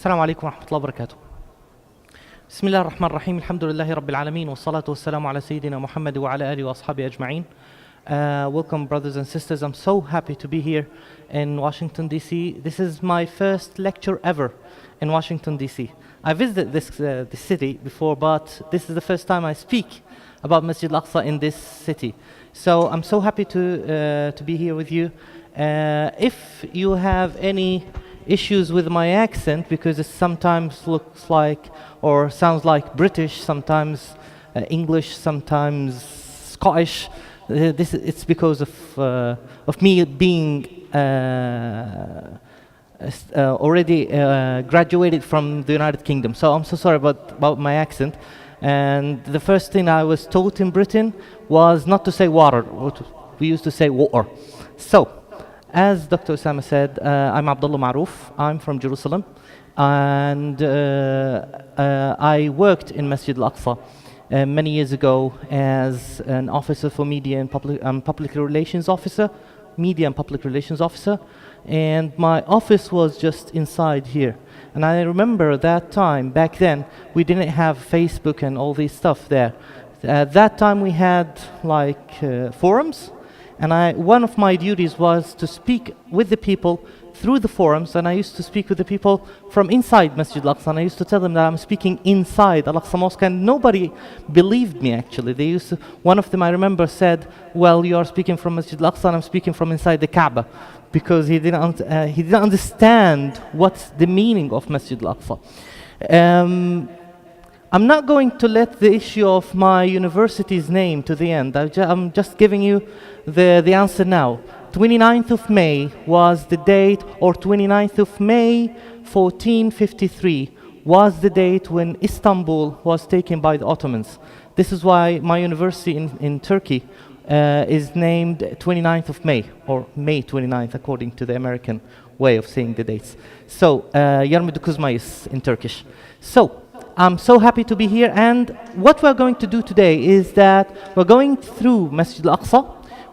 السلام عليكم ورحمة الله وبركاته. بسم الله الرحمن الرحيم. الحمد لله رب العالمين والصلاة والسلام على سيدنا محمد وعلى آله وأصحابه أجمعين. Welcome, brothers and sisters. I'm so happy to be here in Washington, D.C. This is my first lecture ever in Washington, D.C. I visited this city before, but this is the first time I speak about Masjid Al-Aqsa in this city. So I'm so happy to be here with you. If you have any issues with my accent, because it sometimes looks like or sounds like British, sometimes English, sometimes Scottish, it's because of me being already graduated from the United Kingdom. So I'm so sorry about my accent. And the first thing I was taught in Britain was not to say water. We used to say water. So, as Dr. Osama said, I'm Abdullah Maroof. I'm from Jerusalem. And I worked in Masjid Al-Aqsa many years ago as an officer for media and public relations officer, media and public relations officer. And my office was just inside here. And I remember that time, back then, we didn't have Facebook and all this stuff there. At that time, we had like forums. And one of my duties was to speak with the people through the forums, and I used to speak with the people from inside Masjid Al-Aqsa, and I used to tell them that I'm speaking inside Al-Aqsa Mosque, and nobody believed me actually. They used to, one of them I remember said, well, you are speaking from Masjid Al-Aqsa and I'm speaking from inside the Kaaba, because he didn't understand what's the meaning of Masjid Al-Aqsa. I'm not going to let the issue of my university's name to the end. I'm just giving you the answer now. 29th of May was the date, or 29th of May 1453 was the date when Istanbul was taken by the Ottomans. This is why my university in Turkey is named 29th of May, or May 29th, according to the American way of saying the dates. So, Yarmid Kuzmayis in Turkish. So, I'm so happy to be here, and what we're going to do today is that we're going through Masjid Al-Aqsa.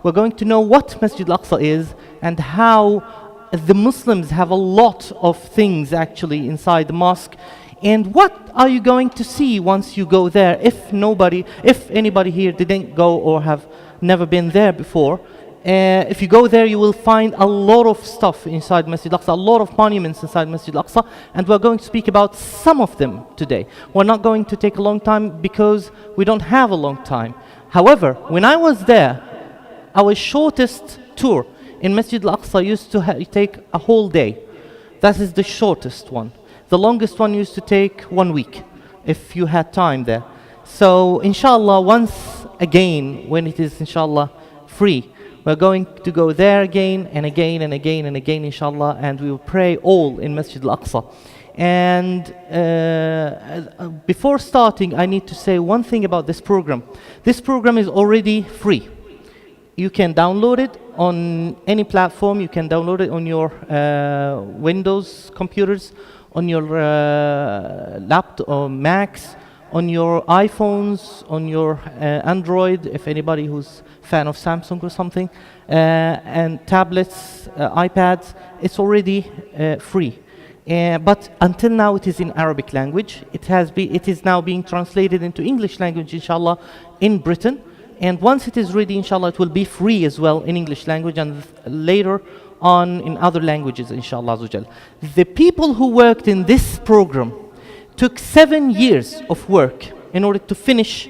We're going to know what Masjid Al-Aqsa is and how the Muslims have a lot of things actually inside the mosque. And what are you going to see once you go there if anybody here didn't go or have never been there before? If you go there, you will find a lot of stuff inside Masjid Al-Aqsa, a lot of monuments inside Masjid Al-Aqsa, and we're going to speak about some of them today. We're not going to take a long time because we don't have a long time. However, when I was there, our shortest tour in Masjid Al-Aqsa used to take a whole day. That is the shortest one. The longest one used to take 1 week, if you had time there. So, inshallah, once again, when it is, inshallah, free, we're going to go there again and again and again and again, inshallah, and we will pray all in Masjid Al-Aqsa. And before starting, I need to say one thing about this program. This program is already free. You can download it on any platform. You can download it on your Windows computers, on your laptop or Macs, on your iPhones, on your Android, if anybody who's fan of Samsung or something, and tablets, iPads. It's already free. But until now, it is in Arabic language. It is now being translated into English language, inshallah, in Britain. And once it is ready, inshallah, it will be free as well in English language, and later on in other languages, inshallah. The people who worked in this program took 7 years of work in order to finish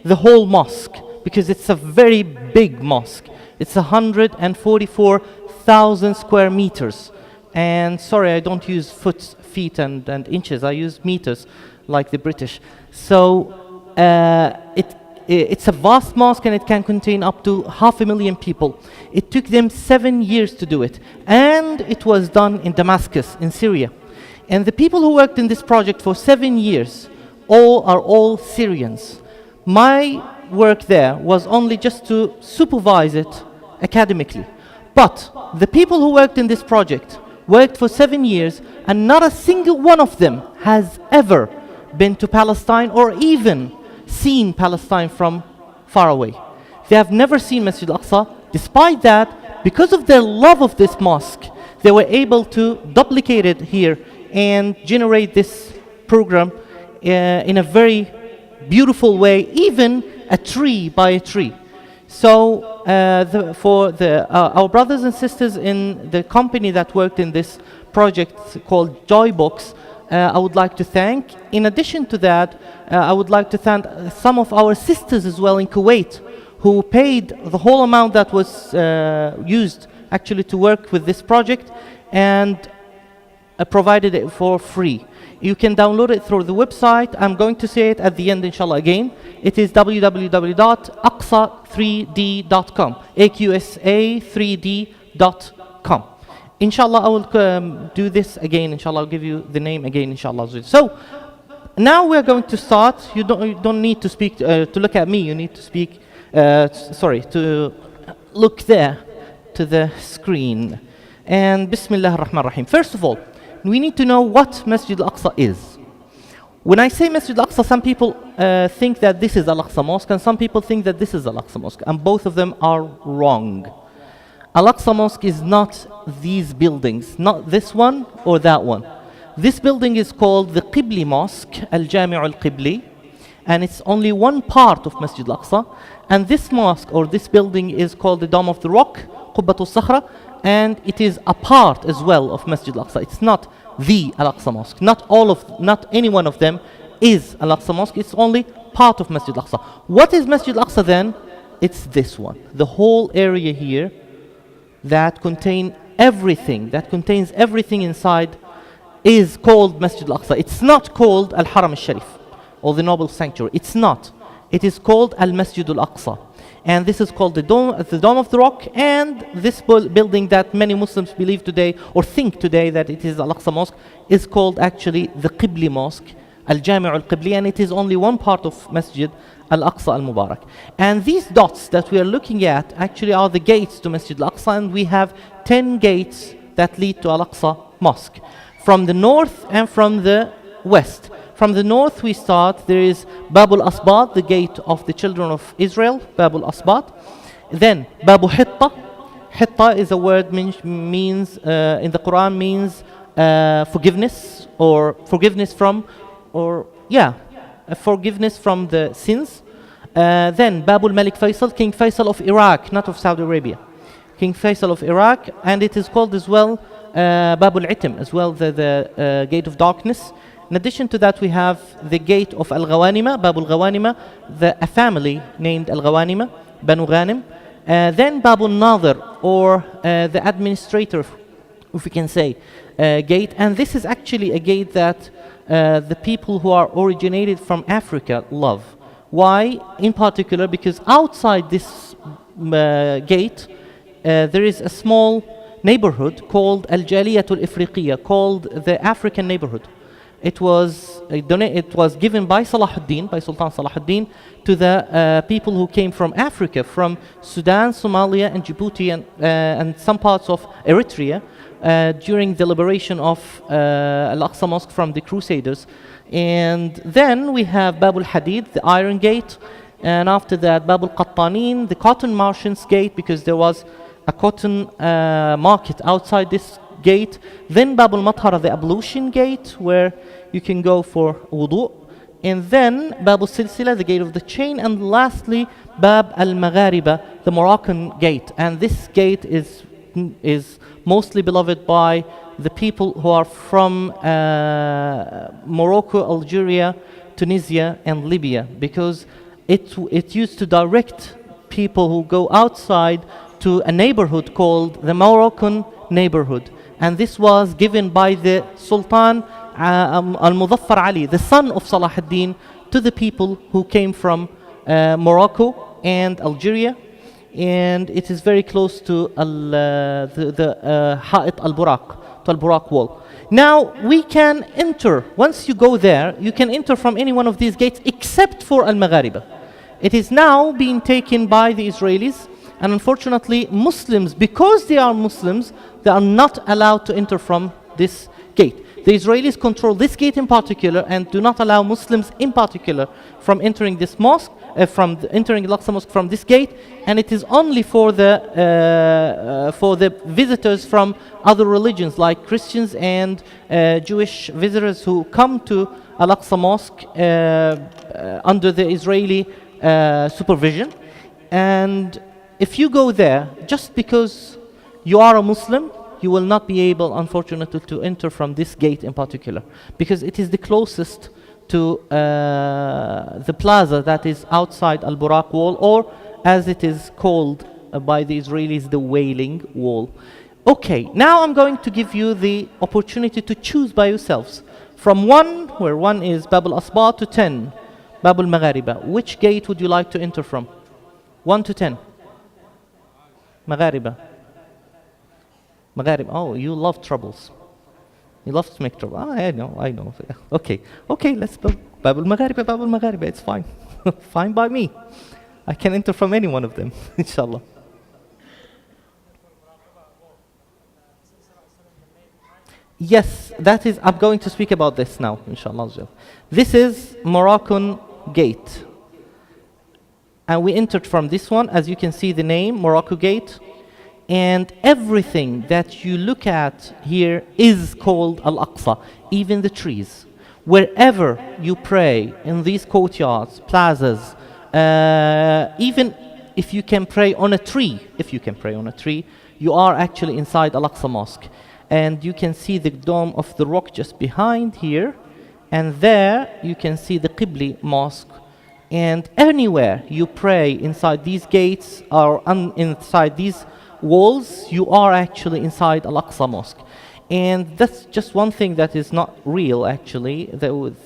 the whole mosque, because it's a very big mosque. It's 144,000 square meters. And sorry, I don't use feet and inches. I use meters like the British. So it's a vast mosque, and it can contain up to 500,000 people. It took them 7 years to do it. And it was done in Damascus, in Syria. And the people who worked in this project for 7 years are all Syrians. My work there was only just to supervise it academically. But the people who worked in this project worked for 7 years, and not a single one of them has ever been to Palestine or even seen Palestine from far away. They have never seen Masjid Al-Aqsa. Despite that, because of their love of this mosque, they were able to duplicate it here and generate this program in a very beautiful way, even a tree by a tree. So our brothers and sisters in the company that worked in this project called Joybox, I would like to thank. In addition to that, I would like to thank some of our sisters as well in Kuwait, who paid the whole amount that was used actually to work with this project, and provided it for free. You can download it through the website. I'm going to say it at the end, inshallah, again. It is www.aqsa3d.com, AQSA3D.com. Inshallah, I will do this again. Inshallah, I'll give you the name again, inshallah. So, now we're going to start. You don't need to speak, to look at me. You need to speak, to look there, to the screen. And Bismillah ar-Rahman ar-Rahim. First of all, we need to know what Masjid Al-Aqsa is. When I say Masjid Al-Aqsa, some people think that this is Al-Aqsa Mosque, and some people think that this is Al-Aqsa Mosque, and both of them are wrong. Al-Aqsa Mosque is not these buildings, not this one or that one. This building is called the Qibla Mosque, Al-Jami' Al-Qibli, and it's only one part of Masjid Al-Aqsa. And this mosque or this building is called the Dome of the Rock, Qubbatul Sakhra, and it is a part as well of Masjid Al-Aqsa. It's not the Al-Aqsa Mosque. Not any one of them is Al-Aqsa Mosque. It's only part of Masjid Al-Aqsa. What is Masjid Al-Aqsa then? It's this one. The whole area here that contains everything inside is called Masjid Al-Aqsa. It's not called Al-Haram Al-Sharif or the Noble Sanctuary. It's not. It is called Al-Masjid Al-Aqsa. And this is called the Dome of the Rock, and this building that many Muslims believe today or think today that it is Al-Aqsa Mosque is called actually the Qibla Mosque, Al-Jami' Al-Qibli, and it is only one part of Masjid Al-Aqsa Al-Mubarak. And these dots that we are looking at actually are the gates to Masjid Al-Aqsa, and we have 10 gates that lead to Al-Aqsa Mosque from the north and from the west. From the north we start, there is Babul Asbat, the gate of the children of Israel, Babul Asbat. Then Babu Hitta. Hitta is a word means in the Quran means forgiveness or forgiveness from the sins. Then Babul Malik Faisal, King Faisal of Iraq, not of Saudi Arabia. King Faisal of Iraq, and it is called as well Babul Itim, as well the gate of darkness. In addition to that, we have the gate of Al-Ghawanima, Babul Ghawanima, a family named Al-Ghawanima, Banu Ghanim. Then Babul Nadir, or the administrator, if we can say, gate. And this is actually a gate that the people who are originated from Africa love. Why? In particular, because outside this gate, there is a small neighborhood called Al-Jaliyatul Ifriqiya, called the African neighborhood. It was given by Sultan Salahuddin, to the people who came from Africa, from Sudan, Somalia, and Djibouti, and some parts of Eritrea, during the liberation of Al-Aqsa Mosque from the Crusaders. And then we have Babul Hadid, the Iron Gate, and after that Babul Qattanin, the Cotton Merchants Gate, because there was a cotton market outside this gate. Then Babul Mathara, the ablution gate, where you can go for wudu. And then Babul Silsila, the gate of the chain. And lastly, Bab al-Maghariba, the Moroccan gate. And this gate is mostly beloved by the people who are from Morocco, Algeria, Tunisia, and Libya, because it used to direct people who go outside to a neighborhood called the Moroccan neighborhood. And this was given by the Sultan Al-Muzaffar Ali, the son of Salahuddin, to the people who came from Morocco and Algeria. And it is very close to the Ha'it al-Buraq, to al-Buraq wall. Now we can enter, once you go there, you can enter from any one of these gates except for Al-Maghariba. It is now being taken by the Israelis, and unfortunately Muslims, because they are Muslims, they are not allowed to enter from this gate. The Israelis control this gate in particular and do not allow Muslims in particular from entering this mosque, entering Al-Aqsa Mosque from this gate, and it is only for the visitors from other religions like Christians and Jewish visitors who come to Al-Aqsa Mosque under the Israeli supervision. And if you go there, just because you are a Muslim, you will not be able, unfortunately, to enter from this gate in particular, because it is the closest to the plaza that is outside Al-Buraq wall, or as it is called by the Israelis, the Wailing Wall. Okay, now I'm going to give you the opportunity to choose by yourselves. From 1, where 1 is Bab al-Asba, to 10, Bab al-Maghariba. Which gate would you like to enter from? 1 to 10. Maghariba. Maghrib. Oh, you love troubles. You love to make trouble. I know. Okay, let's go. Bab al-Maghariba, Bab al-Maghariba. It's fine. Fine by me. I can enter from any one of them, inshallah. Yes, that is, I'm going to speak about this now, inshallah. This is Moroccan Gate. And we entered from this one, as you can see the name, Moroccan Gate. And everything that you look at here is called Al-Aqsa, even the trees. Wherever you pray, in these courtyards, plazas, even if you can pray on a tree, you are actually inside Al-Aqsa Mosque. And you can see the Dome of the Rock just behind here. And there you can see the Qibla Mosque. And anywhere you pray inside these gates or inside these walls, you are actually inside Al-Aqsa Mosque. And that's just one thing that is not real, actually.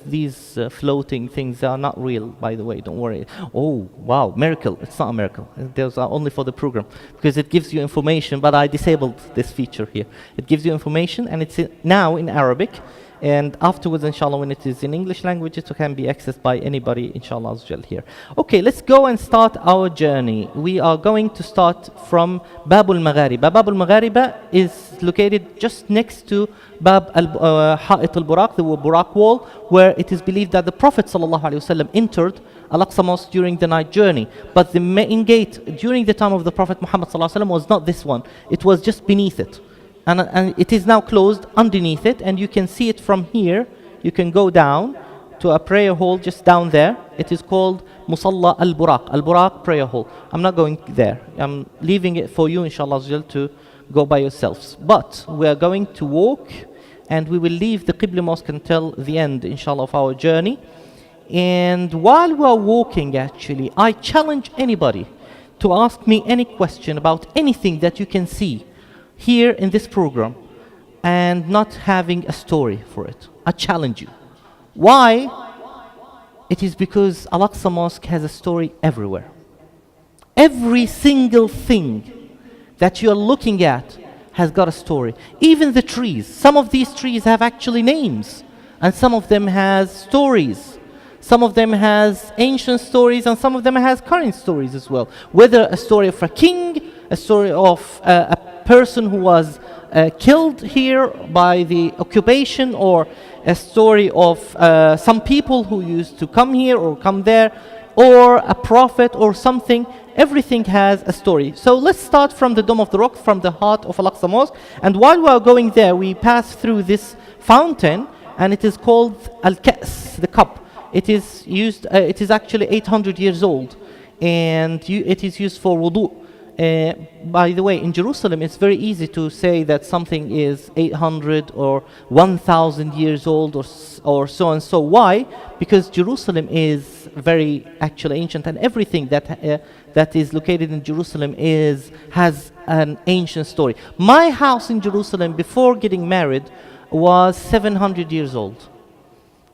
These floating things are not real, by the way, don't worry. Oh, wow, miracle. It's not a miracle. Those are only for the program, because it gives you information, but I disabled this feature here. It gives you information, and it's now in Arabic. And afterwards, inshallah, when it is in English language, it can be accessed by anybody, inshallah, as well here. Okay, let's go and start our journey. We are going to start from Bab al-Maghariba. Bab al-Maghariba is located just next to Bab al-Ha'it al-Buraq, the Buraq wall, where it is believed that the Prophet ﷺ entered Al-Aqsa Mosque during the night journey. But the main gate during the time of the Prophet Muhammad ﷺ was not this one. It was just beneath it. And it is now closed underneath it, and you can see it from here. You can go down to a prayer hall just down there. It is called Musalla al-Buraq, Al-Buraq prayer hall. I'm not going there. I'm leaving it for you, inshallah, to go by yourselves. But we are going to walk, and we will leave the Qibla Mosque until the end, inshallah, of our journey. And while we are walking, actually, I challenge anybody to ask me any question about anything that you can see here in this program and not having a story for it. I challenge you. Why? It is because Al-Aqsa Mosque has a story everywhere. Every single thing that you are looking at has got a story. Even the trees. Some of these trees have actually names, and some of them has stories. Some of them has ancient stories, and some of them has current stories as well. Whether a story of a king, a story of a person who was killed here by the occupation, or a story of some people who used to come here or come there, or a prophet or something. Everything has a story. So let's start from the Dome of the Rock, from the heart of Al-Aqsa Mosque. And while we are going there, we pass through this fountain, and it is called Al-Ka's, the cup. It is used. It is actually 800 years old, and it is used for wudu. By the way, in Jerusalem, it's very easy to say that something is 800 or 1,000 years old or so and so. Why? Because Jerusalem is very actually ancient, and everything that is located in Jerusalem has an ancient story. My house in Jerusalem, before getting married, was 700 years old.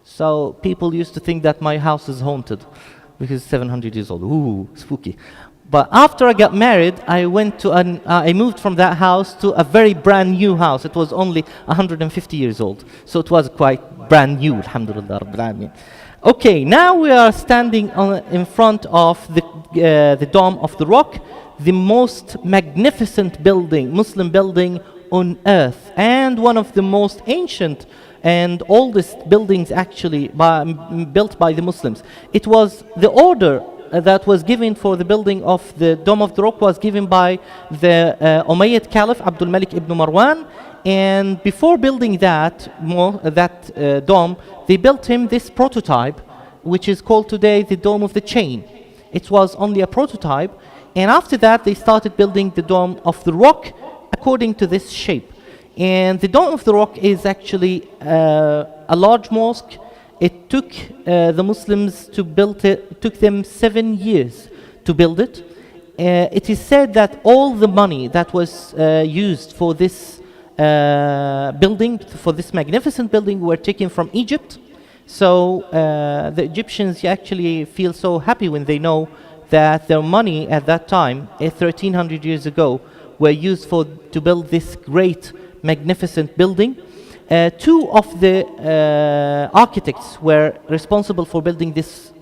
So people used to think that my house is haunted because it's 700 years old. Ooh, spooky. But after I got married, I moved from that house to a very brand new house. It was only 150 years old. So it was quite brand new, alhamdulillah rabbil alameen. Okay, now we are standing in front of the Dome of the Rock, the most magnificent building, Muslim building on earth, and one of the most ancient and oldest buildings actually built by the Muslims. It was the order that was given for the building of the Dome of the Rock was given by the Umayyad Caliph Abdul Malik ibn Marwan. And before building that dome, they built him this prototype, which is called today the Dome of the Chain. It was only a prototype, and after that they started building the Dome of the Rock according to this shape. And the Dome of the Rock is actually a large mosque. It took the Muslims to build it. It took them 7 years to build it. It is said that all the money that was used for this building, for this magnificent building, were taken from Egypt. So the Egyptians actually feel so happy when they know that their money at that time, 1300 years ago, were used to build this great, magnificent building. Two of the architects were responsible for building this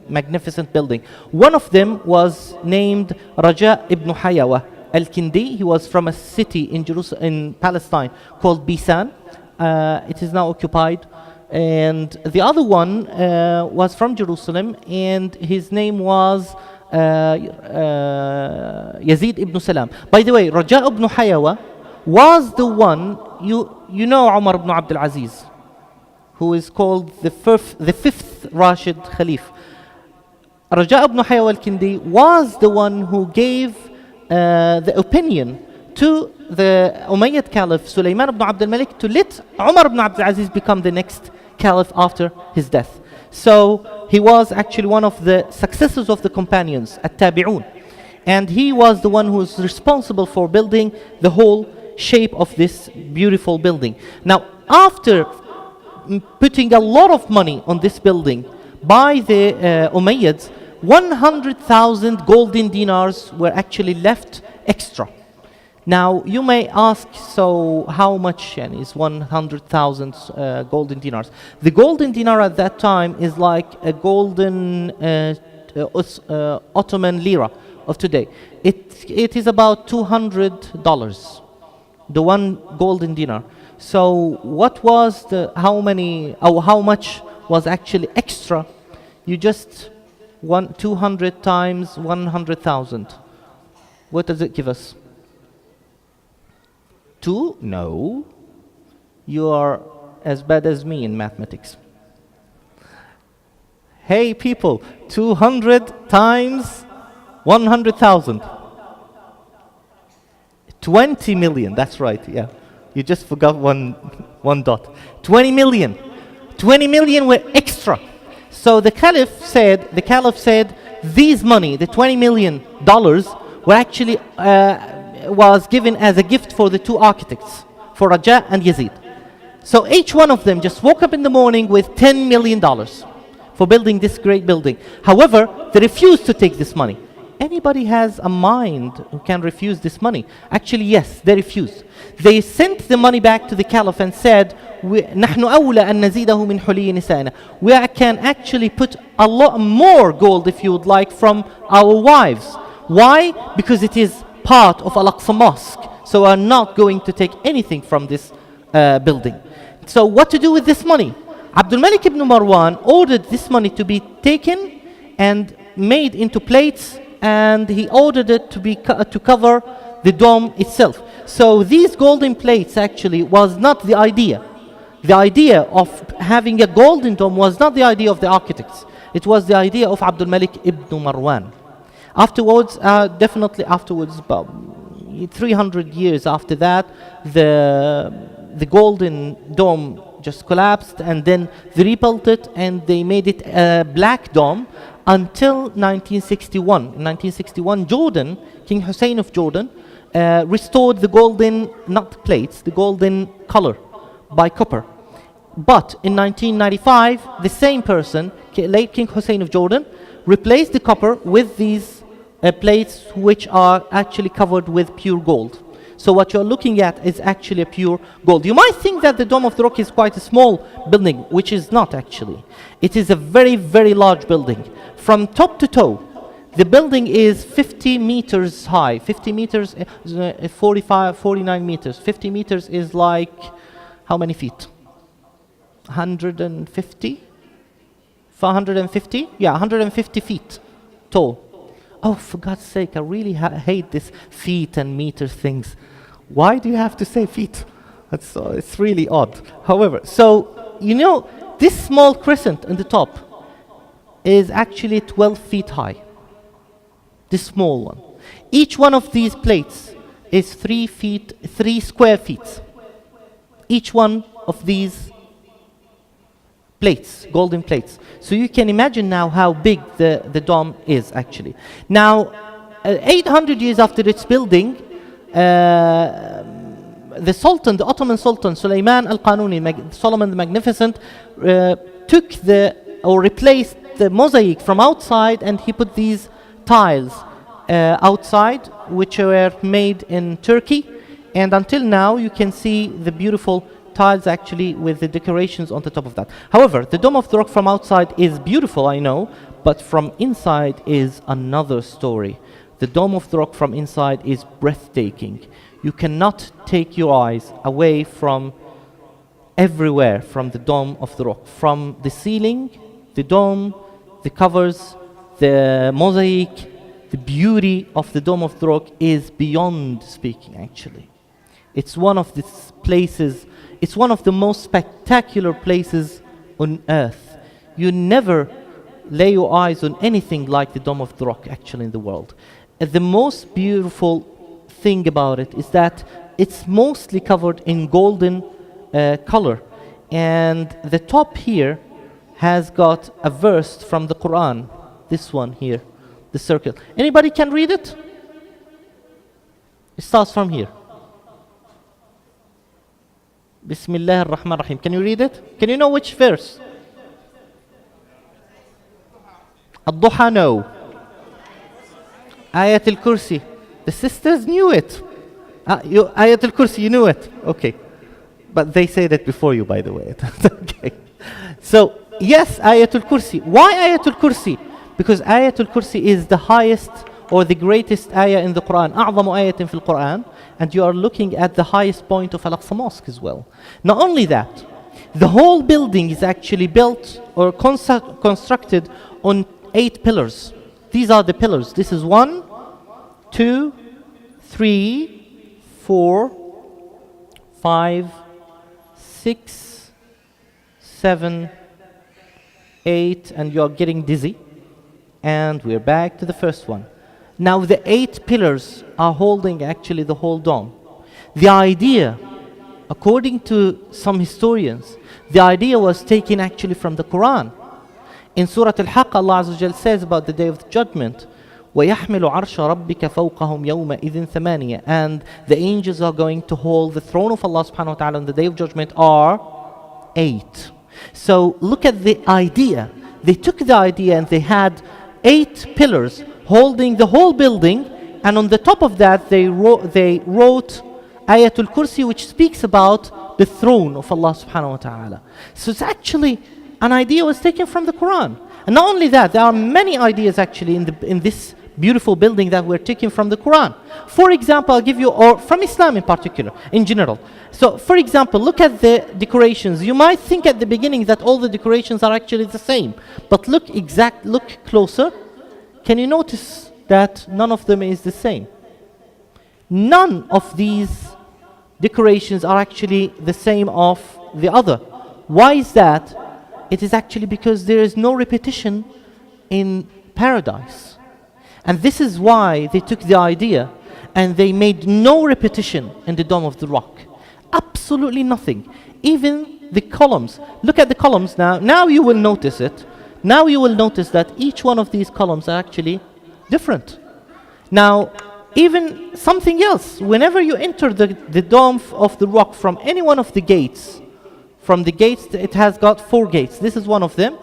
magnificent building. One of them was named Raja ibn Hayawa al-Kindi. He was from a city in in Palestine called Bisan. It is now occupied. And the other one was from Jerusalem, and his name was Yazid ibn Salam. By the way, Raja ibn Hayawa was the one, you know Umar ibn Abdul Aziz, who is called the fifth Rashid Khalif. Raja ibn Hayawa al-Kindi was the one who gave the opinion to the Umayyad Caliph Sulaiman ibn Abdul Malik to let Umar ibn Abdul Aziz become the next Caliph after his death. So he was actually one of the successors of the companions, at-Tabi'un. And he was the one who was responsible for building the whole shape of this beautiful building. Now, after putting a lot of money on this building by the Umayyads, 100,000 golden dinars were actually left extra. Now, you may ask, so how much is 100,000 golden dinars? The golden dinar at that time is like a golden Ottoman lira of today. It is about $200, the one golden dinar. So what was how much was actually extra? You just 200 times 100,000. What does it give us? 2? No. You are as bad as me in mathematics. Hey people, 200 times 100,000. 20 million, that's right, yeah. You just forgot one dot. 20 million. 20 million were extra. So the Caliph said, these money, the $20 million, were actually was given as a gift for the two architects, for Raja and Yazid. So each one of them just woke up in the morning with $10 million for building this great building. However, they refused to take this money. Anybody has a mind who can refuse this money? Actually, yes, they refused. They sent the money back to the Caliph and said, نحن أولى أن نزيده من حلي نسائنا. We can actually put a lot more gold, if you would like, from our wives. Why? Because it is part of Al-Aqsa Mosque. So we are not going to take anything from this building. So what to do with this money? Abdul Malik ibn Marwan ordered this money to be taken and made into plates, and he ordered it to be to cover the dome itself. So these golden plates actually was not the idea. The idea of having a golden dome was not the idea of the architects. It was the idea of Abdul Malik ibn Marwan. Afterwards, definitely afterwards, about 300 years after that, the golden dome just collapsed, and then they rebuilt it and they made it a black dome until 1961. In 1961, Jordan, King Hussein of Jordan, restored the golden, not plates, the golden color by copper. But in 1995, the same person, late King Hussein of Jordan, replaced the copper with these plates which are actually covered with pure gold. So what you're looking at is actually a pure gold. You might think that the Dome of the Rock is quite a small building, which is not actually. It is a very, very large building. From top to toe, the building is 50 meters high. 50 meters, 49 meters. 50 meters is like how many feet? 150? 450? Yeah, 150 feet tall. Oh, for God's sake, I really hate this feet and meters things. Why do you have to say feet? It's really odd. However, so, you know, this small crescent in the top is actually 12 feet high. This small one. Each one of these plates is 3 square feet. Each one of these plates, golden plates. So you can imagine now how big the dome is actually. Now, 800 years after its building, the Sultan, the Ottoman Sultan, Sulaiman al-Qanuni, Solomon the Magnificent, took or replaced the mosaic from outside, and he put these tiles outside, which were made in Turkey. And until now, you can see the beautiful tiles actually with the decorations on the top of that. However, the Dome of the Rock from outside is beautiful, I know, but from inside is another story. The Dome of the Rock from inside is breathtaking. You cannot take your eyes away from everywhere from the Dome of the Rock. From the ceiling, the dome, the covers, the mosaic, the beauty of the Dome of the Rock is beyond speaking actually. It's one of these places, it's one of the most spectacular places on earth. You never lay your eyes on anything like the Dome of the Rock actually in the world. The most beautiful thing about it is that it's mostly covered in golden color, and the top here has got a verse from the Quran, this one here, the circle. Anybody can read it? It starts from here. Bismillah ar-Rahman ar-Rahim. Can you read it? Can you know which verse? Ad-Duha, no. Ayatul Kursi. The sisters knew it. Ayatul Kursi, you knew it. Okay. But they say that before you, by the way. Okay. So, yes, Ayatul Kursi. Why Ayatul Kursi? Because Ayatul Kursi is the highest or the greatest ayah in the Quran. أعظم آية في القرآن. And you are looking at the highest point of Al-Aqsa Mosque as well. Not only that, the whole building is actually built or constructed on 8 pillars. These are the pillars. This is 1, 2, 3, 4, 5, 6, 7, 8, and you're getting dizzy. And we're back to the first one. Now the 8 pillars are holding actually the whole dome. The idea, according to some historians, the idea was taken actually from the Quran. In Surah Al-Haqq, Allah Azza wa Jal says about the Day of the Judgment, وَيَحْمِلُ عَرْشَ رَبِّكَ فَوْقَهُمْ يَوْمَئِذٍ ثَمَانِيَةً. And the angels are going to hold the throne of Allah subhanahu wa ta'ala on the Day of Judgment are 8. So look at the idea. They took the idea and they had 8 pillars holding the whole building, and on the top of that they wrote Ayatul Kursi, which speaks about the throne of Allah subhanahu wa ta'ala. So it's actually an idea was taken from the Quran. And not only that, there are many ideas actually in this beautiful building that were taken from the Quran. For example, I'll give you, or from Islam in particular, in general. So for example, look at the decorations. You might think at the beginning that all the decorations are actually the same, but look closer. Can you notice that none of them is the same? None of these decorations are actually the same of the other. Why is that? It is actually because there is no repetition in paradise. And this is why they took the idea and they made no repetition in the Dome of the Rock. Absolutely nothing. Even the columns. Look at the columns now. Now you will notice it. Now you will notice that each one of these columns are actually different. Now, even something else. Whenever you enter the Dome of the Rock from any one of the gates, from the gates, it has got 4 gates. This is one of them.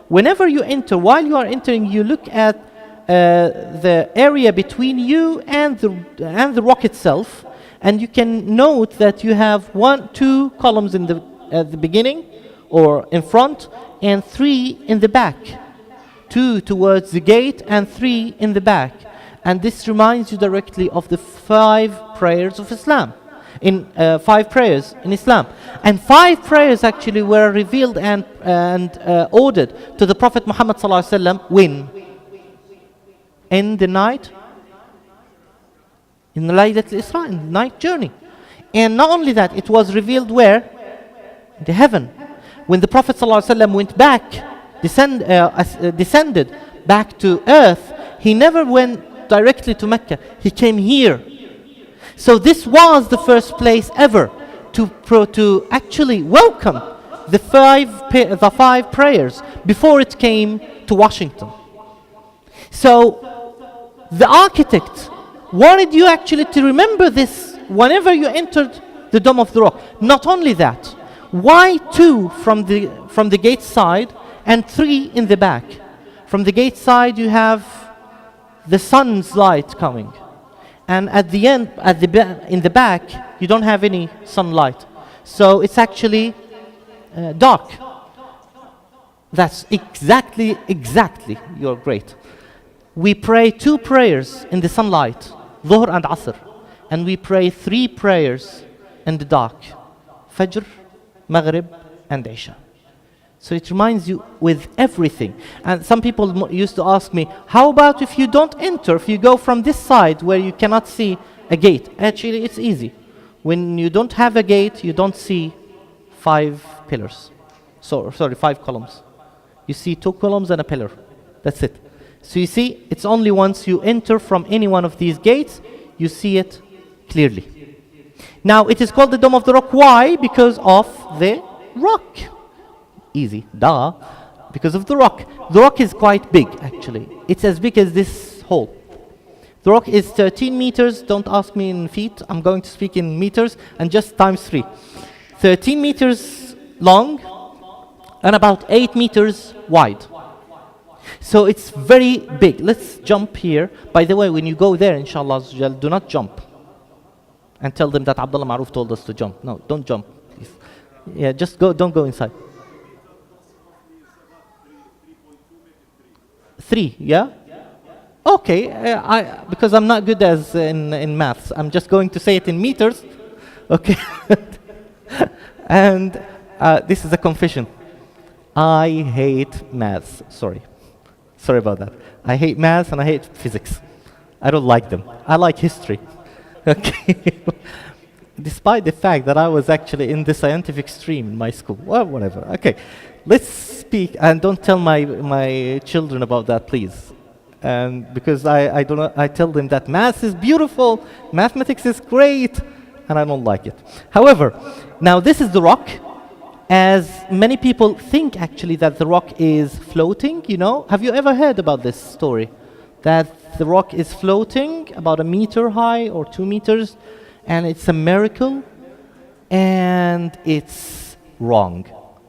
Whenever you enter, while you are entering, you look at the area between you and the rock itself, and you can note that you have 2 columns at the beginning or in front, and 3 in the back. 2 towards the gate and 3 in the back. And this reminds you directly of the 5 prayers of Islam. in 5 prayers in Islam. And 5 prayers actually were revealed and ordered to the Prophet Muhammad sallallahu alaihi wasallam when? In the night, in the Laylatul Isra, in the night journey. And not only that, it was revealed where? In the heaven. When the Prophet sallallahu alaihi wasallam went back, descended back to earth, he never went directly to Mecca. He came here. So this was the first place ever to actually welcome the 5 prayers before it came to Washington. So the architect wanted you actually to remember this whenever you entered the Dome of the Rock. Not only that, why 2 from the gate side and 3 in the back? From the gate side you have the sun's light coming. And at the end, in the back, you don't have any sunlight. So it's actually dark. That's exactly, you're great. We pray 2 prayers in the sunlight, Dhuhr and Asr. And we pray 3 prayers in the dark, Fajr, Maghrib, and Isha. So it reminds you with everything. And some people used to ask me, how about if you don't enter, if you go from this side where you cannot see a gate? Actually, it's easy. When you don't have a gate, you don't see 5 pillars. Sorry, 5 columns. You see 2 columns and a pillar. That's it. So you see, it's only once you enter from any one of these gates, you see it clearly. Now, it is called the Dome of the Rock. Why? Because of the rock. Easy, duh, because of the rock. The rock is quite big, actually. It's as big as this hole. The rock is 13 meters. Don't ask me in feet. I'm going to speak in meters and just times 3. 13 meters long and about 8 meters wide. So it's very big. Let's jump here. By the way, when you go there, inshallah, do not jump and tell them that Abdullah Maruf told us to jump. No, don't jump, please. Yeah, just go, don't go inside. 3, yeah? Okay, because I'm not good as in maths, I'm just going to say it in meters. Okay. And this is a confession. I hate maths. Sorry about that. I hate maths and I hate physics. I don't like them. I like history. Okay. Despite the fact that I was actually in the scientific stream in my school. Well, whatever. Okay. Let's speak, and don't tell my children about that, please. Because I tell them that math is beautiful, mathematics is great, and I don't like it. However, now this is the rock. As many people think actually that the rock is floating, you know. Have you ever heard about this story? That the rock is floating about 1 meter high or 2 meters, and it's a miracle, and it's wrong.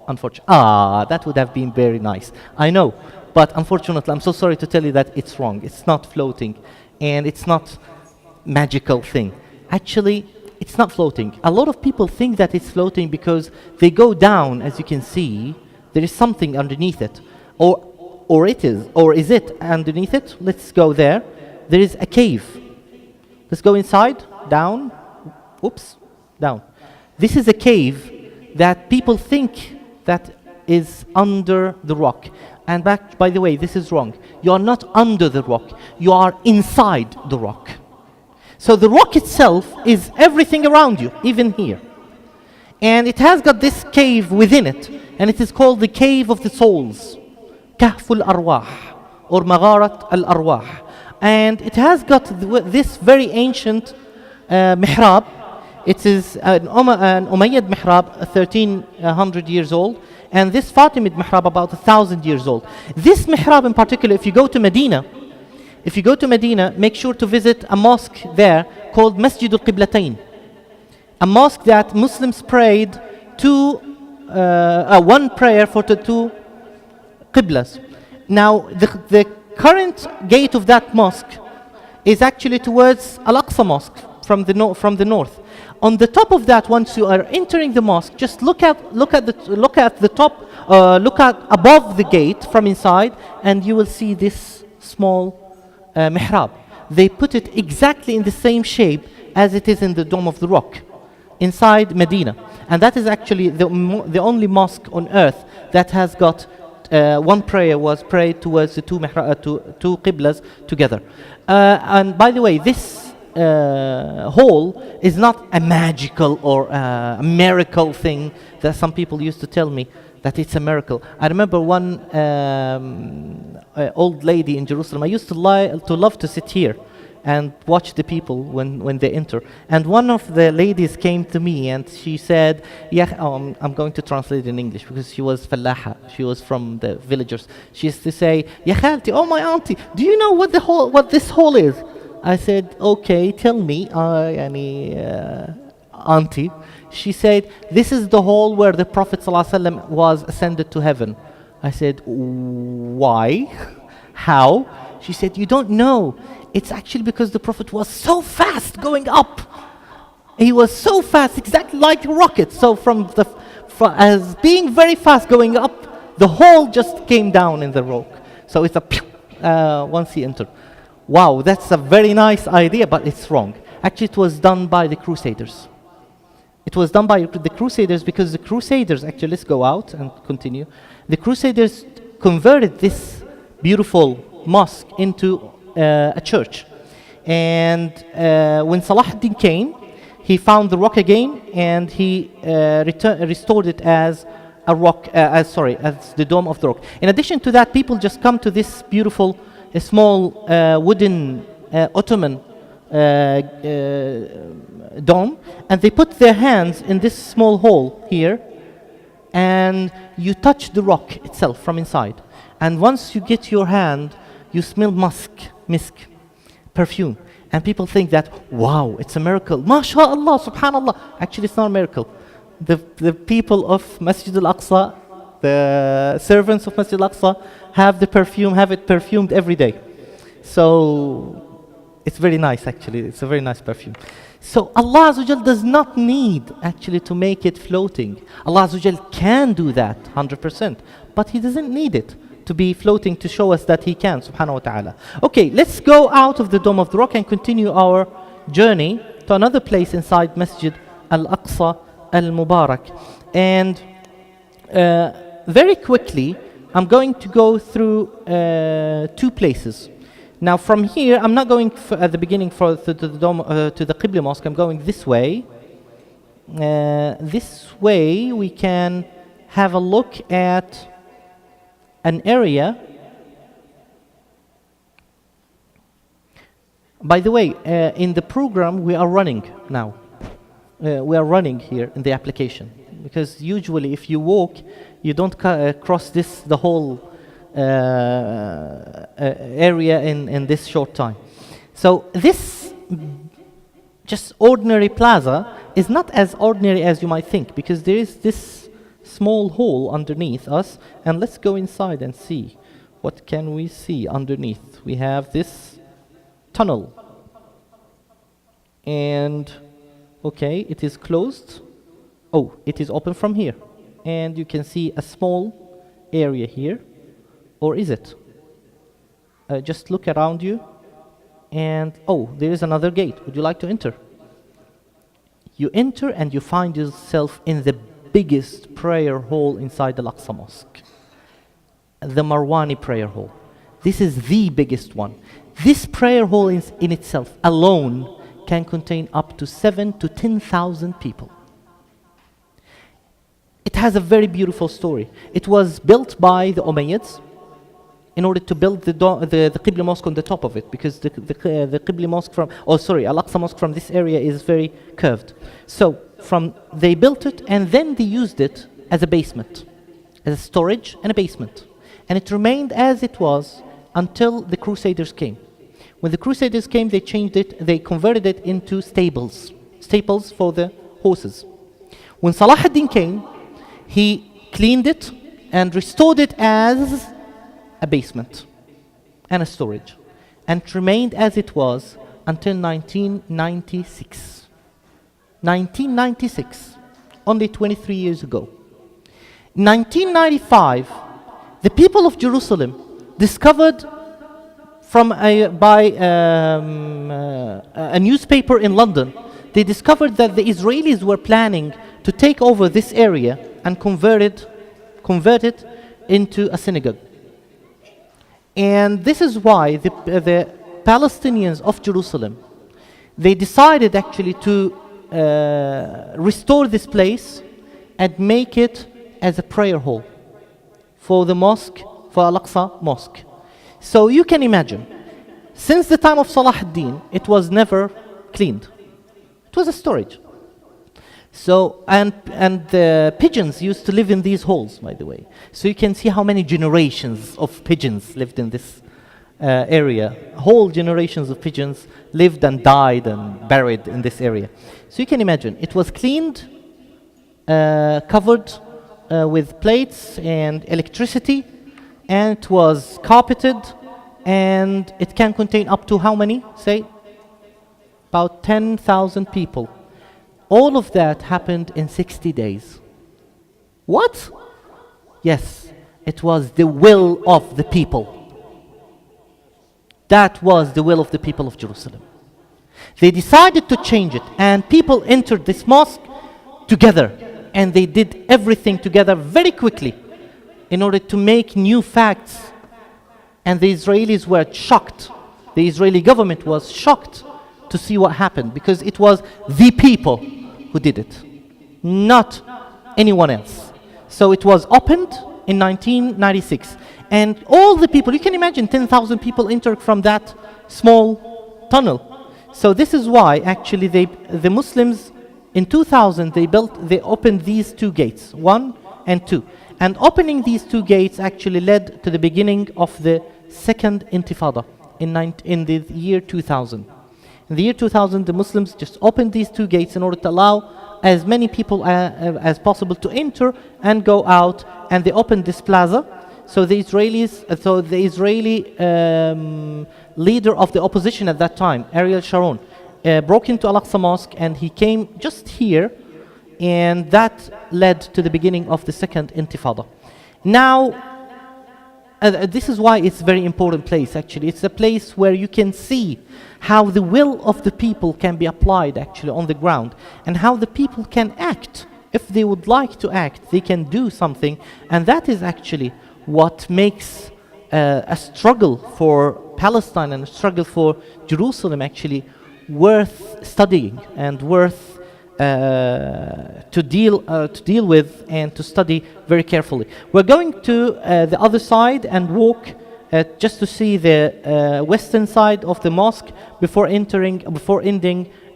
Unfortunately, that would have been very nice. I know, but unfortunately, I'm so sorry to tell you that it's wrong. It's not floating, and it's not magical thing. Actually, it's not floating. A lot of people think that it's floating because they go down, as you can see. There is something underneath it, or is it underneath it? Let's go there. There is a cave. Let's go inside. Down. Oops. Down. This is a cave that people think that is under the rock. And by the way, this is wrong. You are not under the rock. You are inside the rock. So the rock itself is everything around you, even here. And it has got this cave within it. And it is called the Cave of the Souls. Kahful Arwah, or Magharat al-Arwah. And it has got this very ancient mihrab. It is an Umayyad mihrab, 1300 years old, and this Fatimid mihrab about 1,000 years old. This mihrab in particular, if you go to Medina, make sure to visit a mosque there called Masjid al-Qiblatayn. A mosque that Muslims prayed one prayer for the 2 Qiblas. Now, the current gate of that mosque is actually towards Al-Aqsa mosque from the north. On the top of that, once you are entering the mosque, just look at the top, look at above the gate from inside, and you will see this small mihrab. They put it exactly in the same shape as it is in the Dome of the Rock. inside Medina. And that is actually the only mosque on earth that has got one prayer was prayed towards the two qiblas together. And by the way, this hall is not a magical or a miracle thing that some people used to tell me that it's a miracle. I remember one old lady in Jerusalem. I used to love to sit here and watch the people when they enter. And one of the ladies came to me and she said, yeah, I'm going to translate in English because she was fallaha. She was from the villagers. She used to say, Ya khalti, oh my auntie, do you know what this hall is? I said, okay, tell me, auntie. She said, this is the hall where the Prophet ﷺ was ascended to heaven. I said, why? How? She said, you don't know. It's actually because the Prophet was so fast going up. He was so fast, exactly like a rocket. So as being very fast going up, the hole just came down in the rock. So it's once he entered. Wow, that's a very nice idea, but it's wrong. Actually, it was done by the Crusaders. It was done by the Crusaders because the Crusaders, actually, let's go out and continue. The Crusaders converted this beautiful mosque into a church. And when Salah ad-Din came, he found the rock again and he restored it as a rock, as the dome of the rock. In addition to that, people just come to this beautiful small wooden Ottoman dome, and they put their hands in this small hole here, and you touch the rock itself from inside. And once you get your hand, you smell misk, perfume. And people think that, wow, it's a miracle. MashaAllah, subhanallah. Actually, it's not a miracle. The people of Masjid Al-Aqsa, the servants of Masjid Al-Aqsa, have it perfumed every day. So it's very nice, actually. It's a very nice perfume. So Allah Azza wa Jal does not need actually to make it floating. Allah Azza wa Jal can do that 100%, but He doesn't need it to be floating to show us that He can, subhanahu wa ta'ala. Okay, let's go out of the Dome of the Rock and continue our journey to another place inside Masjid Al-Aqsa Al-Mubarak. And very quickly, I'm going to go through two places. Now from here, I'm not going at the beginning to the Qibla Mosque. I'm going this way. This way we can have a look at an area. By the way, in the program we are running now. We are running here in the application because usually if you walk, you don't cross the whole area in this short time. So this just ordinary plaza is not as ordinary as you might think, because there is this small hole underneath us, and let's go inside and see what can we see underneath. We have this tunnel, and okay, it is closed. Oh, it is open from here, and you can see a small area here. Or is it? Just look around you, and oh, there is another gate. Would you like to enter? You enter and you find yourself in the biggest prayer hall inside the Al-Aqsa Mosque, the Marwani prayer hall. This is the biggest one. This prayer hall in itself alone can contain up to 7,000 to 10,000 people. It has a very beautiful story. It was built by the Umayyads in order to build the Qibla Mosque on the top of it, because the Qibla Mosque Al-Aqsa Mosque from this area is very curved. So they built it and then they used it as a basement, as a storage and a basement. And it remained as it was until the Crusaders came. When the Crusaders came, they changed it, they converted it into stables for the horses. When Salah ad-Din came, he cleaned it and restored it as a basement and a storage, and it remained as it was until 1996. 1996, only 23 years ago. In 1995, the people of Jerusalem discovered by a newspaper in London they discovered that the Israelis were planning to take over this area and convert it into a synagogue. And this is why the Palestinians of Jerusalem, they decided actually to restore this place and make it as a prayer hall for the mosque, for Al-Aqsa Mosque. So you can imagine, since the time of Salah ad-Din, it was never cleaned. It was a storage. So, and the pigeons used to live in these halls, by the way. So you can see how many generations of pigeons lived in this area. Whole generations of pigeons lived and died and buried in this area. So you can imagine, it was cleaned, covered with plates and electricity, and it was carpeted, and it can contain up to how many? Say, about 10,000 people. All of that happened in 60 days. What? Yes, it was the will of the people. That was the will of the people of Jerusalem. They decided to change it, and people entered this mosque together, and they did everything together very quickly in order to make new facts. And the Israelis were shocked. The Israeli government was shocked to see what happened, because it was the people who did it, not anyone else. So it was opened in 1996. And all the people, you can imagine 10,000 people entered from that small tunnel. So this is why actually the Muslims in 2000, they opened these two gates, 1 and 2. And opening these two gates actually led to the beginning of the second Intifada in the year 2000. In the year 2000, the Muslims just opened these two gates in order to allow as many people as possible to enter and go out, and they opened this plaza. So the Israeli leader of the opposition at that time, Ariel Sharon, broke into Al-Aqsa Mosque, and he came just here, and that led to the beginning of the second Intifada. Now, this is why it's a very important place, actually. It's a place where you can see how the will of the people can be applied, actually, on the ground, and how the people can act. If they would like to act, they can do something, and that is actually what makes a struggle for Palestine and a struggle for Jerusalem actually worth studying and worth to deal with and to study very carefully. We're going to the other side and walk just to see the western side of the mosque before ending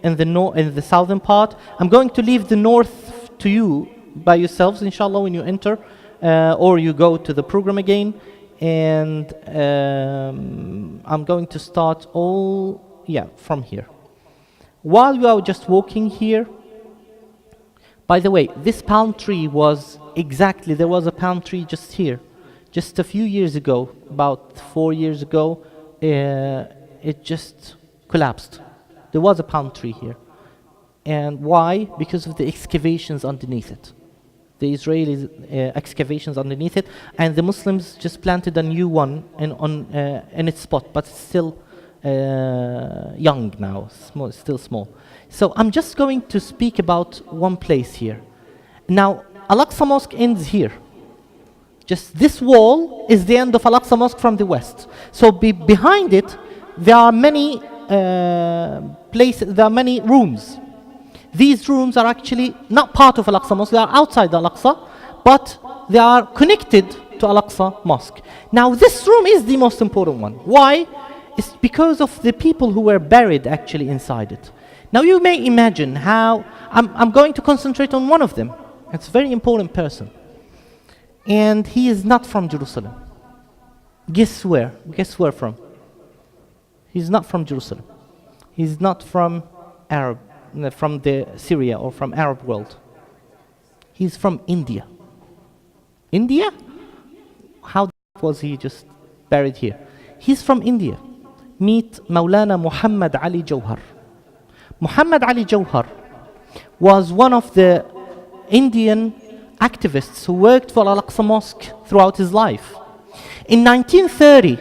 in the southern part. I'm going to leave the north to you by yourselves, inshallah, when you enter, or you go to the program again. And I'm going to start from here. While you are just walking here, by the way, this palm tree there was a palm tree just here. Just a few years ago, about 4 years ago, it just collapsed. There was a palm tree here. And why? Because of the excavations underneath it. The Israeli excavations underneath it, and the Muslims just planted a new one in its spot, but still young now, still small. So I'm just going to speak about one place here. Now, Al-Aqsa Mosque ends here. Just this wall is the end of Al-Aqsa Mosque from the west. So behind it, there are many there are many rooms. These rooms are actually not part of Al-Aqsa Mosque, they are outside Al-Aqsa, but they are connected to Al-Aqsa Mosque. Now this room is the most important one. Why? It's because of the people who were buried actually inside it. Now you may imagine how, I'm going to concentrate on one of them. It's a very important person. And he is not from Jerusalem. Guess where? Guess where from? He's not from Jerusalem. He's not from the Syria or from Arab world. He's from India. India? How was he just buried here? He's from India. Meet Maulana Muhammad Ali Johar. Muhammad Ali Johar was one of the Indian activists who worked for Al-Aqsa Mosque throughout his life. In 1930,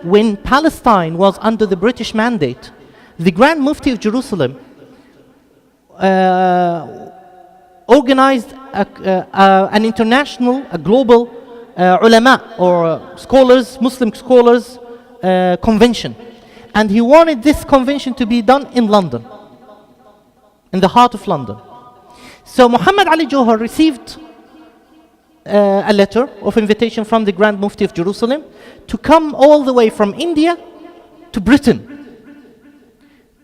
when Palestine was under the British mandate, the Grand Mufti of Jerusalem organized an international, a global ulama or scholars, Muslim scholars convention. And he wanted this convention to be done in London, in the heart of London. So Muhammad Ali Johar received a letter of invitation from the Grand Mufti of Jerusalem to come all the way from India to Britain.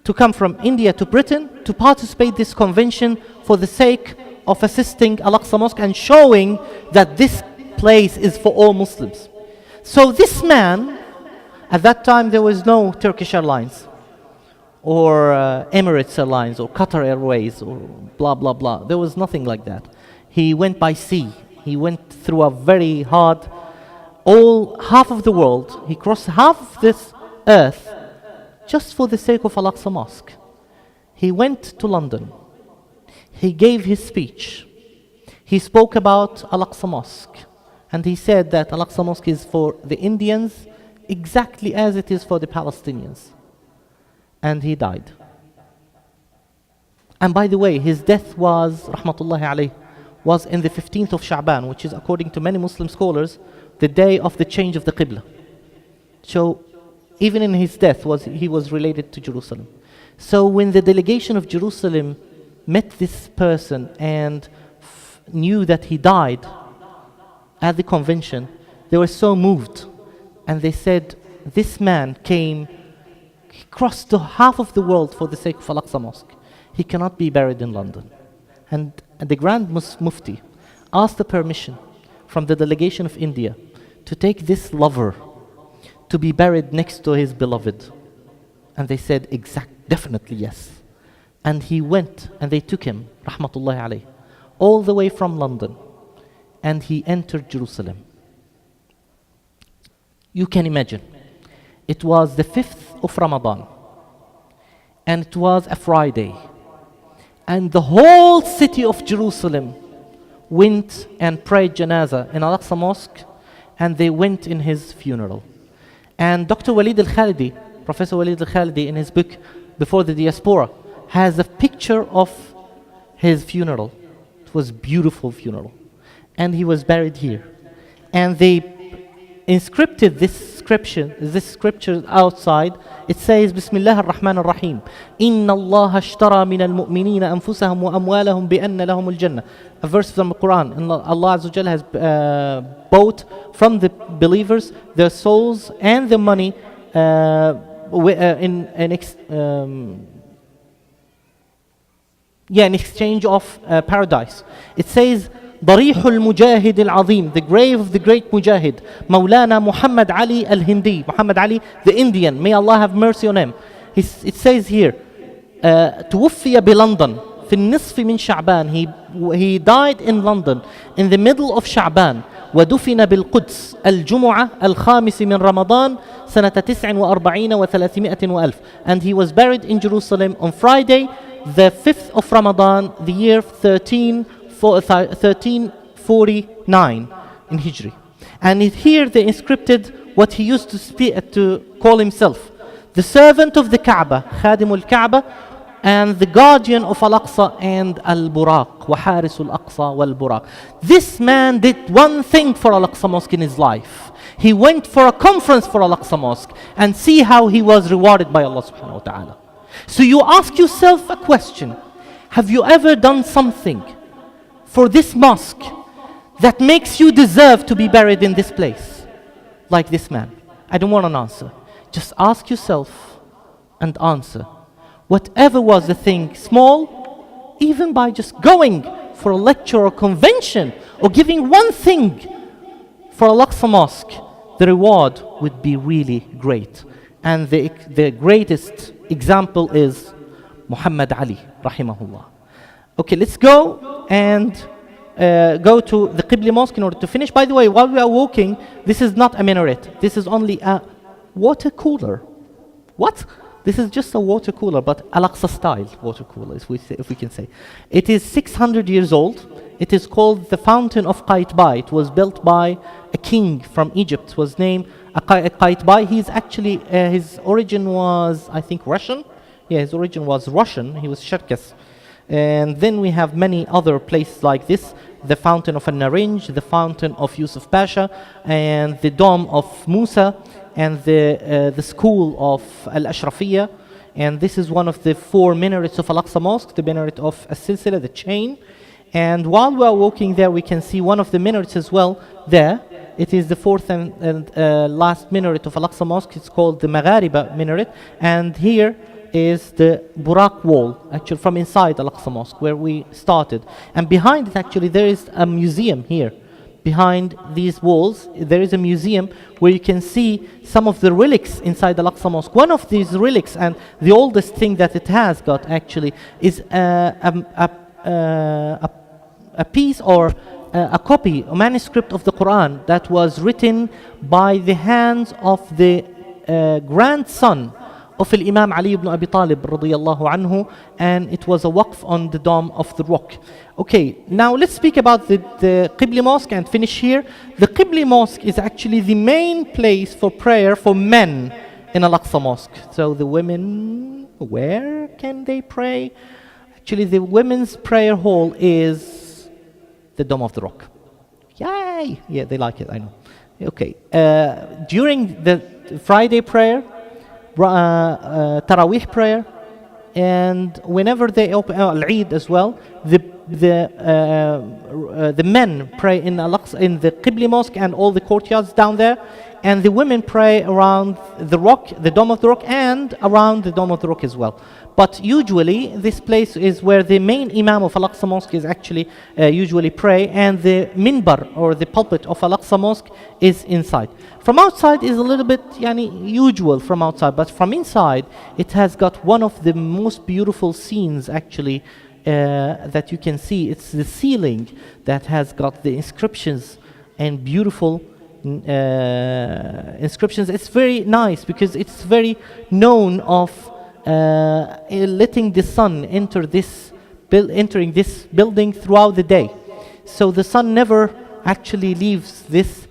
To come from India to Britain to participate this convention for the sake of assisting Al-Aqsa Mosque and showing that this place is for all Muslims. So this man, at that time there was no Turkish Airlines or Emirates Airlines or Qatar Airways or blah blah blah. There was nothing like that. He went by sea. He went through a very hard, half of the world. He crossed half of this earth just for the sake of Al-Aqsa Mosque. He went to London. He gave his speech. He spoke about Al-Aqsa Mosque. And he said that Al-Aqsa Mosque is for the Indians exactly as it is for the Palestinians. And he died. And by the way, his death was, rahmatullahi alayh, was in the 15th of Sha'ban, which is, according to many Muslim scholars, the day of the change of the Qibla. So, even in his death, he was related to Jerusalem. So when the delegation of Jerusalem met this person and knew that he died at the convention, they were so moved. And they said, this man came, he crossed to half of the world for the sake of Al-Aqsa Mosque. He cannot be buried in London. And the Grand Mufti asked the permission from the delegation of India to take this lover to be buried next to his beloved. And they said, definitely yes. And he went and they took him, rahmatullahi alayh, all the way from London. And he entered Jerusalem. You can imagine. It was the 5th of Ramadan. And it was a Friday. And the whole city of Jerusalem went and prayed janazah in Al-Aqsa Mosque. And they went in his funeral. And Dr. Walid Al-Khalidi, Professor Walid Al-Khalidi, in his book Before the Diaspora, has a picture of his funeral. It was a beautiful funeral. And he was buried here. And they inscripted this scripture outside. It says, Bismillah ar-Rahman ar-Rahim. Inna Allah ashtara min al-mu'minina anfusahum wa amwalahum bi anna lahum al-Jannah. A verse from the Quran. And Allah Azza wa Jalla has bought from the believers their souls and their money in exchange of paradise. It says, ضريح المجاهد العظيم, the grave of the great mujahid, Maulana Muhammad Ali al-Hindi, Muhammad Ali the Indian, may Allah have mercy on him. It says here, توفي بلندن في النصف من شعبان, he died in London in the middle of Sha'ban. ودفن بالقدس الجمعة الخامس من رمضان سنة 49 و300 وألف, and he was buried in Jerusalem on Friday, the 5th of Ramadan, the year 1349 in Hijri. And here they inscripted what he used to call himself, the servant of the Kaaba, Khadim al-Kaaba, and the guardian of Al-Aqsa and Al-Buraq, وحارس الأقصى والبراق. This man did one thing for Al-Aqsa Mosque in his life. He went for a conference for Al-Aqsa Mosque, and see how he was rewarded by Allah subhanahu wa ta'ala. So you ask yourself a question: have you ever done something for this mosque that makes you deserve to be buried in this place? Like this man. I don't want an answer. Just ask yourself and answer. Whatever was the thing, small, even by just going for a lecture or convention or giving one thing for Al-Aqsa Mosque, the reward would be really great. And the greatest example is Muhammad Ali, rahimahullah. Okay, let's go and go to the Qibla Mosque in order to finish. By the way, while we are walking, this is not a minaret. This is only a water cooler. What? This is just a water cooler, but Al-Aqsa style water cooler, if we can say. It is 600 years old. It is called the Fountain of Qaitbay. It was built by a king from Egypt. It was named Qaitbay. He's actually, his origin was, I think, Russian. Yeah, his origin was Russian. He was Cherkess. And then we have many other places like this, the fountain of Al-Narinj, the fountain of Yusuf Pasha, and the dome of Musa, and the school of Al-Ashrafiyya. And this is one of the 4 minarets of Al-Aqsa Mosque, the minaret of As-Silsila, the chain. And while we are walking there, we can see one of the minarets as well there. It is the 4th and last minaret of Al-Aqsa Mosque. It's called the Mareeba Minaret. And here is the Burak wall, actually from inside Al-Aqsa Mosque, where we started. And behind it, actually, there is a museum here. Behind these walls, there is a museum where you can see some of the relics inside Al-Aqsa Mosque. One of these relics, and the oldest thing that it has got actually, is a piece or a copy, a manuscript of the Quran that was written by the hands of the grandson of Imam Ali ibn Abi Talib radiyallahu anhu, and it was a waqf on the Dome of the Rock. Okay, now let's speak about the Qibla Mosque and finish here. The Qibla Mosque is actually the main place for prayer for men in Al-Aqsa Mosque. So the women, where can they pray? Actually, the women's prayer hall is the Dome of the Rock. Yay! Yeah, they like it, I know. Okay, during the Friday prayer, Taraweeh prayer, and whenever they open Al-Eid as well, the men pray in Al-Aqsa, in the Qibla Mosque and all the courtyards down there, and the women pray around the rock, the Dome of the Rock, and around the Dome of the Rock as well. But usually this place is where the main Imam of Al-Aqsa Mosque is actually usually pray, and the Minbar or the pulpit of Al-Aqsa Mosque is inside. From outside is a little bit usual from outside, but from inside it has got one of the most beautiful scenes actually that you can see. It's the ceiling that has got the inscriptions and beautiful inscriptions. It's very nice because it's very known of letting the sun enter entering this building throughout the day. So the sun never actually leaves this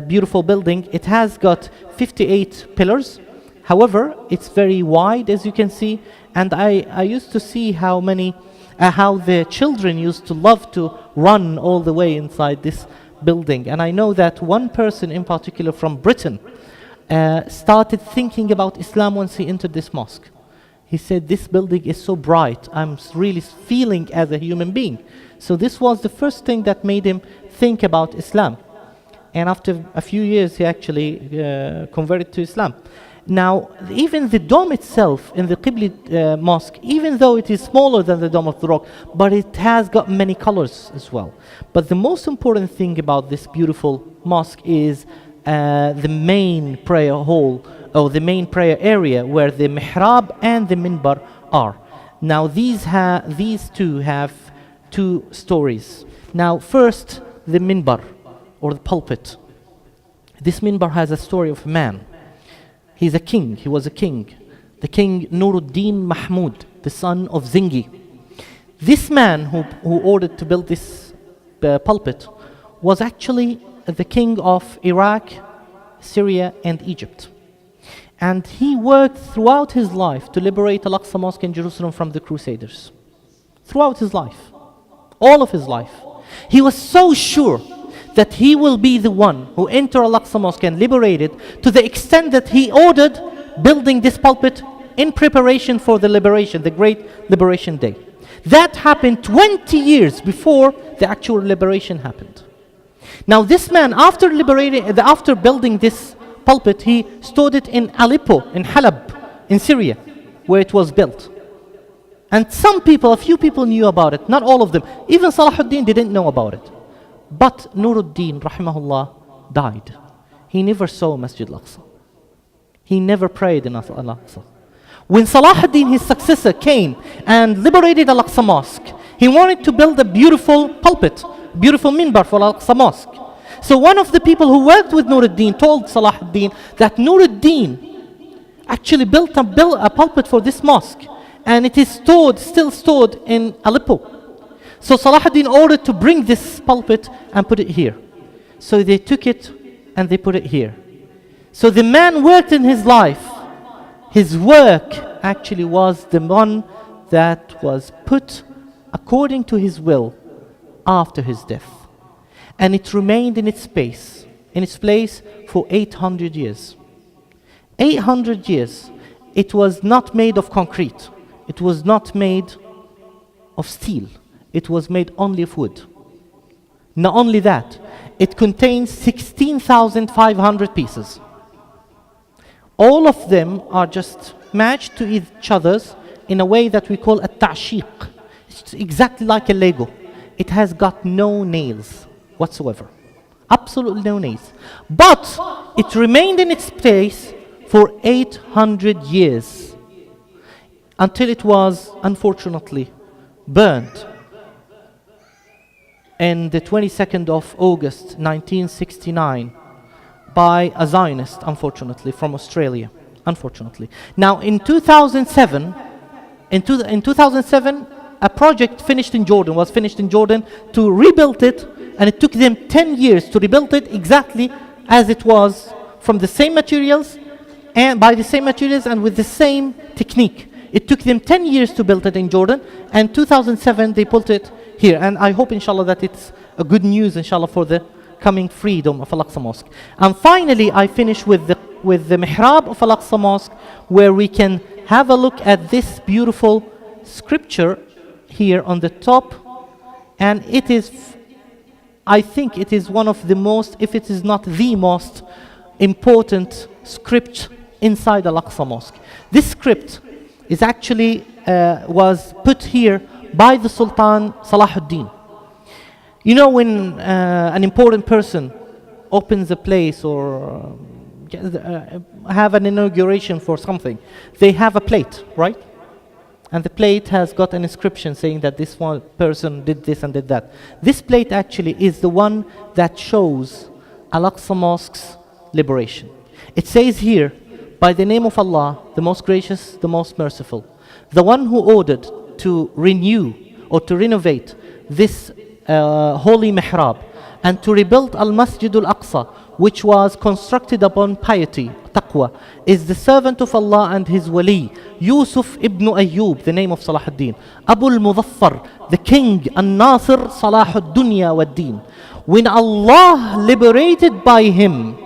beautiful building. It has got 58 pillars. However, it's very wide, as you can see. And I used to see how the children used to love to run all the way inside this building. And I know that one person in particular from Britain started thinking about Islam once he entered this mosque. He said, this building is so bright, I'm really feeling as a human being. So this was the first thing that made him think about Islam. And after a few years, he actually converted to Islam. Now, even the dome itself in the Qibla Mosque, even though it is smaller than the Dome of the Rock, but it has got many colors as well. But the most important thing about this beautiful mosque is the main prayer hall, or the main prayer area, where the mihrab and the minbar are. Now, these two have 2 stories. Now, first, the minbar, or the pulpit. This minbar has a story of a man. He's a king. He was a king. The king Nuruddin Mahmud, the son of Zingi. This man who ordered to build this pulpit was actually the king of Iraq, Syria, and Egypt. And he worked throughout his life to liberate Al-Aqsa Mosque in Jerusalem from the Crusaders. Throughout his life. All of his life. He was so sure that he will be the one who enter Al-Aqsa Mosque and liberate it, to the extent that he ordered building this pulpit in preparation for the liberation, the Great Liberation Day. That happened 20 years before the actual liberation happened. Now this man, after building this pulpit, he stored it in Aleppo, in Halab, in Syria, where it was built. And a few people knew about it, not all of them. Even Salahuddin didn't know about it. But Nuruddin, rahimahullah, died. He never saw Masjid Al-Aqsa. He never prayed in Al-Aqsa. When Salahuddin, his successor, came and liberated Al-Aqsa Mosque, he wanted to build a beautiful pulpit, beautiful minbar for Al-Aqsa Mosque. So one of the people who worked with Nuruddin told Salahuddin that Nuruddin actually built a pulpit for this mosque, and it is still stored in Aleppo. So Salahuddin ordered to bring this pulpit and put it here. So they took it and they put it here. So the man worked in his life. His work actually was the one that was put according to his will after his death. And it remained in its place for 800 years. 800 years. It was not made of concrete. It was not made of steel. It was made only of wood. Not only that, it contains 16,500 pieces. All of them are just matched to each other's in a way that we call a ta'shiq. It's exactly like a Lego. It has got no nails whatsoever. Absolutely no nails. But it remained in its place for 800 years until it was unfortunately burned in the 22nd of August 1969 by a Zionist, unfortunately, from Australia. Unfortunately. Now in 2007, a project was finished in Jordan to rebuild it, and it took them 10 years to rebuild it exactly as it was, from the same materials and by the same materials and with the same technique. It took them 10 years to build it in Jordan, and 2007 they built it here. And I hope inshallah that it's a good news inshallah for the coming freedom of Al-Aqsa Mosque. And finally I finish with the mihrab of Al-Aqsa Mosque, where we can have a look at this beautiful scripture here on the top. And it is, I think it is one of the most, if it is not the most important script inside Al-Aqsa Mosque. This script is actually was put here by the Sultan Salahuddin. You know, when an important person opens a place or have an inauguration for something, they have a plate, right? And the plate has got an inscription saying that this one person did this and did that. This plate actually is the one that shows Al-Aqsa Mosque's liberation. It says here, by the name of Allah, the most gracious, the most merciful, the one who ordered to renew or to renovate this holy mihrab and to rebuild Al-Masjid Al-Aqsa, which was constructed upon piety, taqwa, is the servant of Allah and his wali, Yusuf ibn Ayyub, the name of Salahuddin, Abu al-Muzaffar, the king, An-Nasir, Salahuddin wad-Din. When Allah liberated by him,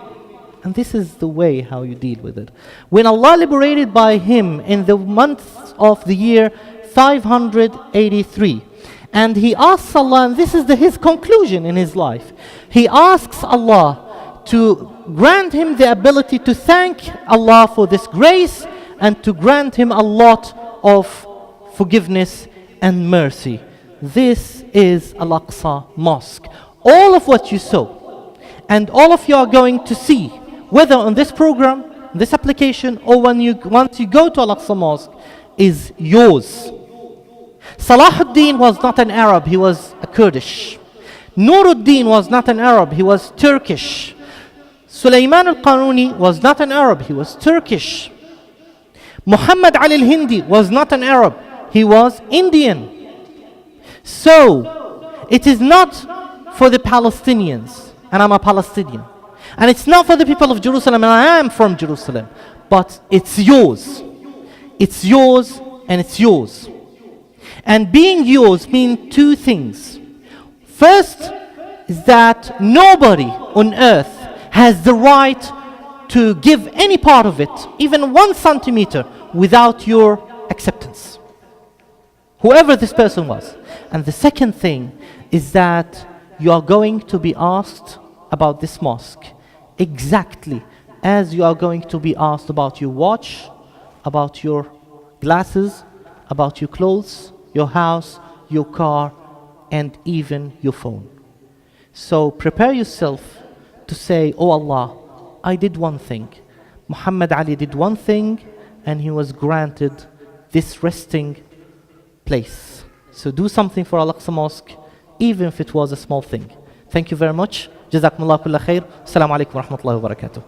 and this is the way how you deal with it, when Allah liberated by him in the month of the year 583, and he asks Allah, and this is his conclusion in his life, he asks Allah to grant him the ability to thank Allah for this grace and to grant him a lot of forgiveness and mercy. This is Al-Aqsa Mosque. All of what you saw and all of you are going to see, whether on this program, this application, or once you go to Al-Aqsa Mosque, is yours. Salahuddin was not an Arab, he was a Kurdish. Nuruddin was not an Arab, he was Turkish. Sulaiman al-Qanuni was not an Arab, he was Turkish. Muhammad Ali al-Hindi was not an Arab, he was Indian. So, it is not for the Palestinians, and I'm a Palestinian. And it's not for the people of Jerusalem, and I am from Jerusalem. But it's yours. It's yours, and it's yours. And being yours means two things. First is that nobody on earth has the right to give any part of it, even 1 centimeter, without your acceptance, whoever this person was. And the second thing is that you are going to be asked about this mosque exactly as you are going to be asked about your watch, about your glasses, about your clothes, your house, your car, and even your phone. So prepare yourself to say, oh Allah, I did one thing. Muhammad Ali did one thing, and he was granted this resting place. So do something for Al-Aqsa Mosque, even if it was a small thing. Thank you very much. Jazakumullah kulla khair. Assalamu alaikum wa rahmatullahi wa barakatuh.